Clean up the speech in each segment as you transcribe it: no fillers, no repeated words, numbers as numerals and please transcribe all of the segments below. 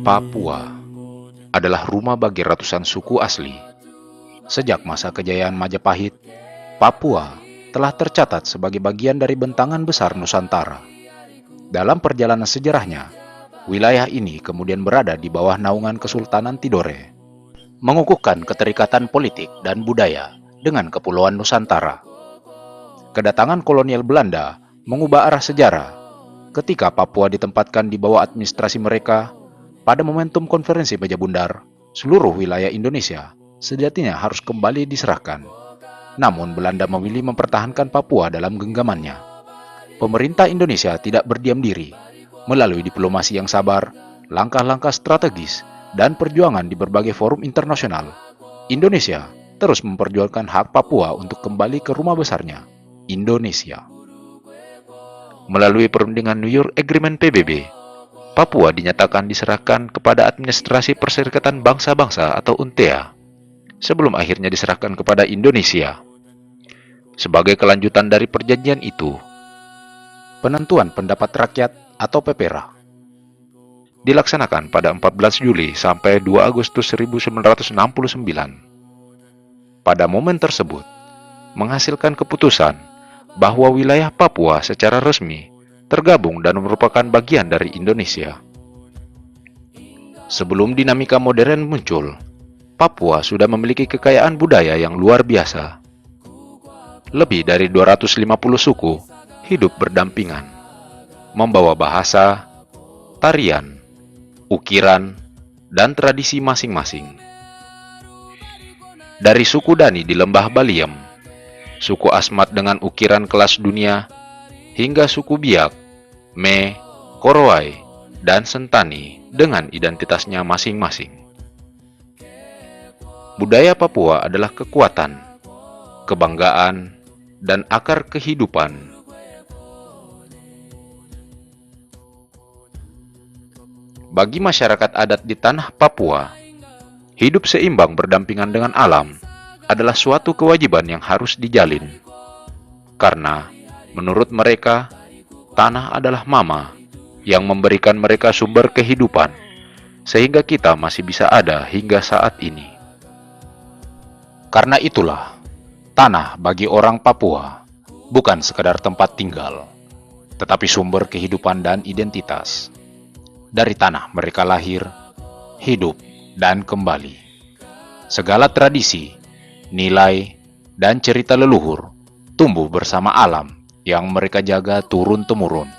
Papua adalah rumah bagi ratusan suku asli. Sejak masa kejayaan Majapahit, Papua telah tercatat sebagai bagian dari bentangan besar Nusantara. Dalam perjalanan sejarahnya, wilayah ini kemudian berada di bawah naungan Kesultanan Tidore, mengukuhkan keterikatan politik dan budaya dengan Kepulauan Nusantara. Kedatangan kolonial Belanda mengubah arah sejarah ketika Papua ditempatkan di bawah administrasi mereka. Pada momentum konferensi Meja Bundar, seluruh wilayah Indonesia sejatinya harus kembali diserahkan. Namun Belanda memilih mempertahankan Papua dalam genggamannya. Pemerintah Indonesia tidak berdiam diri. Melalui diplomasi yang sabar, langkah-langkah strategis, dan perjuangan di berbagai forum internasional, Indonesia terus memperjuangkan hak Papua untuk kembali ke rumah besarnya, Indonesia. Melalui perundingan New York Agreement PBB, Papua dinyatakan diserahkan kepada Administrasi Perserikatan Bangsa-Bangsa atau UNTEA, sebelum akhirnya diserahkan kepada Indonesia. Sebagai kelanjutan dari perjanjian itu, penentuan pendapat rakyat atau PPRA dilaksanakan pada 14 Juli sampai 2 Agustus 1969. Pada momen tersebut, menghasilkan keputusan bahwa wilayah Papua secara resmi tergabung dan merupakan bagian dari Indonesia. Sebelum dinamika modern muncul, Papua sudah memiliki kekayaan budaya yang luar biasa. Lebih dari 250 suku hidup berdampingan, membawa bahasa, tarian, ukiran, dan tradisi masing-masing. Dari suku Dani di Lembah Baliem, suku Asmat dengan ukiran kelas dunia, hingga suku Biak, Me, Korowai, dan Sentani dengan identitasnya masing-masing. Budaya Papua adalah kekuatan, kebanggaan, dan akar kehidupan. Bagi masyarakat adat di tanah Papua, hidup seimbang berdampingan dengan alam adalah suatu kewajiban yang harus dijalin. Karena, menurut mereka, tanah adalah mama yang memberikan mereka sumber kehidupan, sehingga kita masih bisa ada hingga saat ini. Karena itulah, tanah bagi orang Papua bukan sekadar tempat tinggal, tetapi sumber kehidupan dan identitas. Dari tanah mereka lahir, hidup, dan kembali. Segala tradisi, nilai, dan cerita leluhur tumbuh bersama alam yang mereka jaga turun-temurun.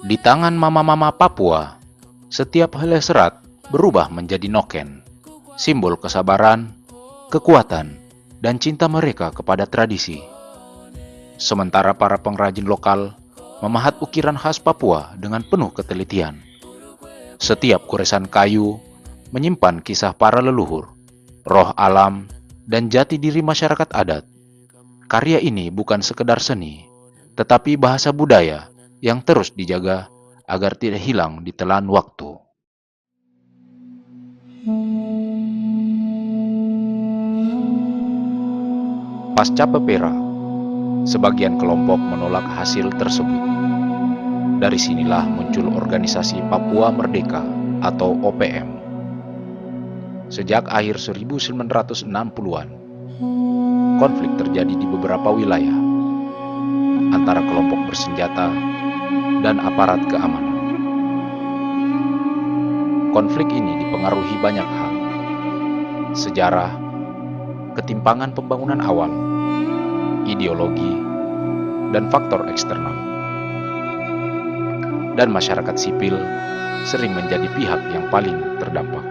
Di tangan mama-mama Papua, setiap helai serat berubah menjadi noken, simbol kesabaran, kekuatan, dan cinta mereka kepada tradisi. Sementara para pengrajin lokal memahat ukiran khas Papua dengan penuh ketelitian. Setiap goresan kayu menyimpan kisah para leluhur, roh alam, dan jati diri masyarakat adat. Karya ini bukan sekedar seni, tetapi bahasa budaya yang terus dijaga agar tidak hilang di telan waktu. Pasca PPRA, sebagian kelompok menolak hasil tersebut. Dari sinilah muncul organisasi Papua Merdeka atau OPM. Sejak akhir 1960-an, konflik terjadi di beberapa wilayah antara kelompok bersenjata dan aparat keamanan. Konflik ini dipengaruhi banyak hal: sejarah, ketimpangan pembangunan awal, ideologi, dan faktor eksternal. Dan masyarakat sipil sering menjadi pihak yang paling terdampak.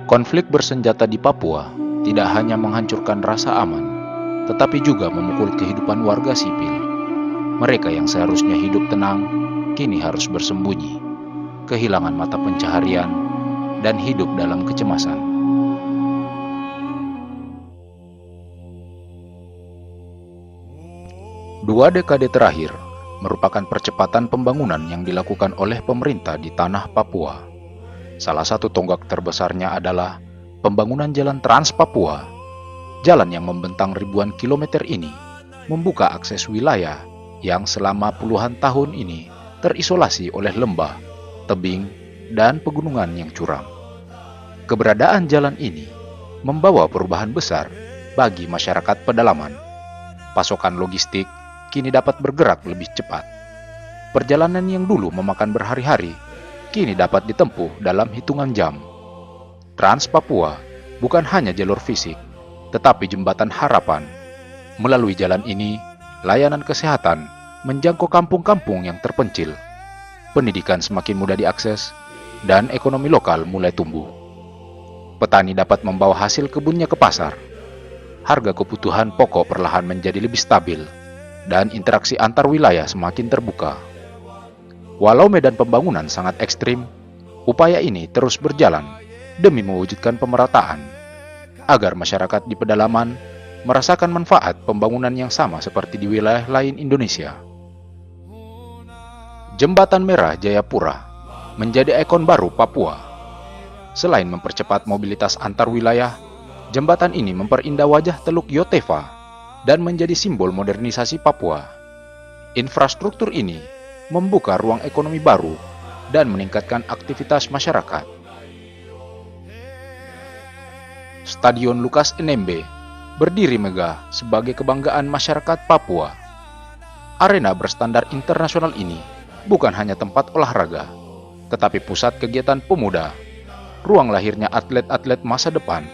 Konflik bersenjata di Papua tidak hanya menghancurkan rasa aman, tetapi juga memukul kehidupan warga sipil. Mereka yang seharusnya hidup tenang, kini harus bersembunyi, kehilangan mata pencaharian, dan hidup dalam kecemasan. Dua dekade terakhir, merupakan percepatan pembangunan yang dilakukan oleh pemerintah di tanah Papua. Salah satu tonggak terbesarnya adalah pembangunan jalan Trans Papua. Jalan yang membentang ribuan kilometer ini membuka akses wilayah yang selama puluhan tahun ini terisolasi oleh lembah, tebing, dan pegunungan yang curam. Keberadaan jalan ini membawa perubahan besar bagi masyarakat pedalaman. Pasokan logistik kini dapat bergerak lebih cepat. Perjalanan yang dulu memakan berhari-hari kini dapat ditempuh dalam hitungan jam. Trans Papua bukan hanya jalur fisik, tetapi jembatan harapan. Melalui jalan ini, layanan kesehatan menjangkau kampung-kampung yang terpencil. Pendidikan semakin mudah diakses, dan ekonomi lokal mulai tumbuh. Petani dapat membawa hasil kebunnya ke pasar. Harga kebutuhan pokok perlahan menjadi lebih stabil, dan interaksi antar wilayah semakin terbuka. Walau medan pembangunan sangat ekstrim, upaya ini terus berjalan demi mewujudkan pemerataan, agar masyarakat di pedalaman merasakan manfaat pembangunan yang sama seperti di wilayah lain Indonesia. Jembatan Merah Jayapura menjadi ikon baru Papua. Selain mempercepat mobilitas antar wilayah, jembatan ini memperindah wajah Teluk Yotefa dan menjadi simbol modernisasi Papua. Infrastruktur ini membuka ruang ekonomi baru dan meningkatkan aktivitas masyarakat. Stadion Lukas Nmb berdiri megah sebagai kebanggaan masyarakat Papua. Arena berstandar internasional ini bukan hanya tempat olahraga, tetapi pusat kegiatan pemuda, ruang lahirnya atlet-atlet masa depan,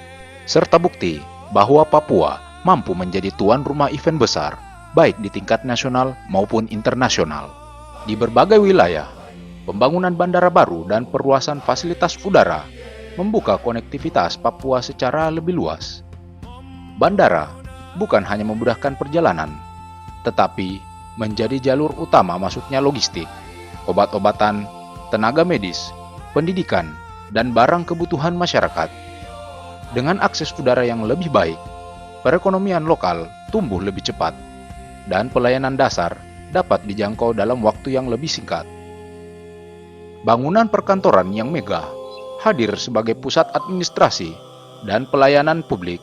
serta bukti bahwa Papua mampu menjadi tuan rumah event besar, baik di tingkat nasional maupun internasional. Di berbagai wilayah, pembangunan bandara baru dan perluasan fasilitas udara membuka konektivitas Papua secara lebih luas. Bandara bukan hanya memudahkan perjalanan, tetapi menjadi jalur utama masuknya logistik, obat-obatan, tenaga medis, pendidikan, dan barang kebutuhan masyarakat. Dengan akses udara yang lebih baik, perekonomian lokal tumbuh lebih cepat, dan pelayanan dasar dapat dijangkau dalam waktu yang lebih singkat. Bangunan perkantoran yang megah hadir sebagai pusat administrasi dan pelayanan publik.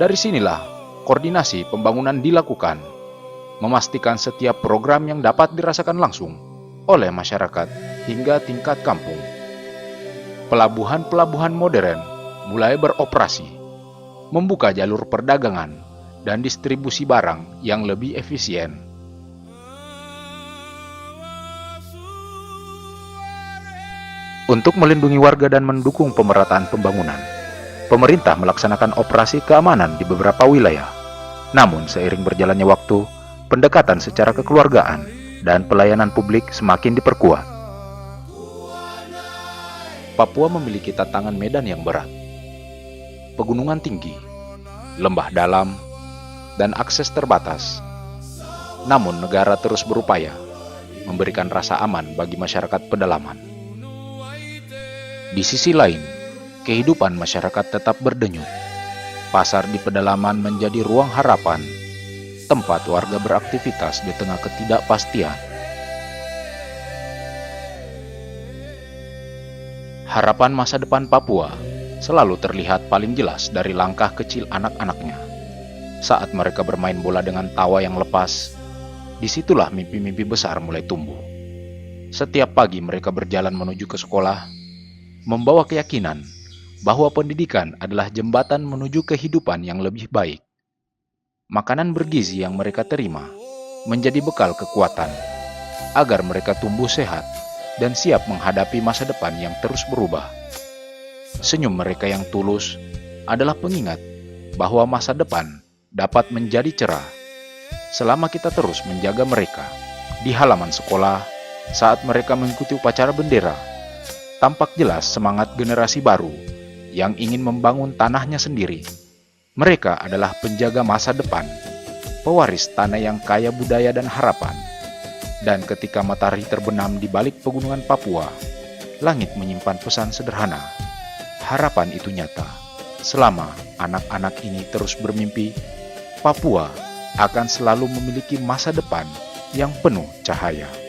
Dari sinilah koordinasi pembangunan dilakukan, memastikan setiap program yang dapat dirasakan langsung oleh masyarakat hingga tingkat kampung. Pelabuhan-pelabuhan modern mulai beroperasi, membuka jalur perdagangan dan distribusi barang yang lebih efisien. Untuk melindungi warga dan mendukung pemerataan pembangunan, pemerintah melaksanakan operasi keamanan di beberapa wilayah. Namun, seiring berjalannya waktu, pendekatan secara kekeluargaan dan pelayanan publik semakin diperkuat. Papua memiliki tantangan medan yang berat. Pegunungan tinggi, lembah dalam, dan akses terbatas. Namun, negara terus berupaya memberikan rasa aman bagi masyarakat pedalaman. Di sisi lain, kehidupan masyarakat tetap berdenyut. Pasar di pedalaman menjadi ruang harapan, tempat warga beraktivitas di tengah ketidakpastian. Harapan masa depan Papua selalu terlihat paling jelas dari langkah kecil anak-anaknya. Saat mereka bermain bola dengan tawa yang lepas, disitulah mimpi-mimpi besar mulai tumbuh. Setiap pagi mereka berjalan menuju ke sekolah, membawa keyakinan bahwa pendidikan adalah jembatan menuju kehidupan yang lebih baik. Makanan bergizi yang mereka terima menjadi bekal kekuatan, agar mereka tumbuh sehat dan siap menghadapi masa depan yang terus berubah. Senyum mereka yang tulus adalah pengingat bahwa masa depan dapat menjadi cerah selama kita terus menjaga mereka. Di halaman sekolah, saat mereka mengikuti upacara bendera, tampak jelas semangat generasi baru yang ingin membangun tanahnya sendiri. Mereka adalah penjaga masa depan, pewaris tanah yang kaya budaya dan harapan. Dan ketika matahari terbenam di balik pegunungan Papua, langit menyimpan pesan sederhana. Harapan itu nyata. Selama anak-anak ini terus bermimpi, Papua akan selalu memiliki masa depan yang penuh cahaya.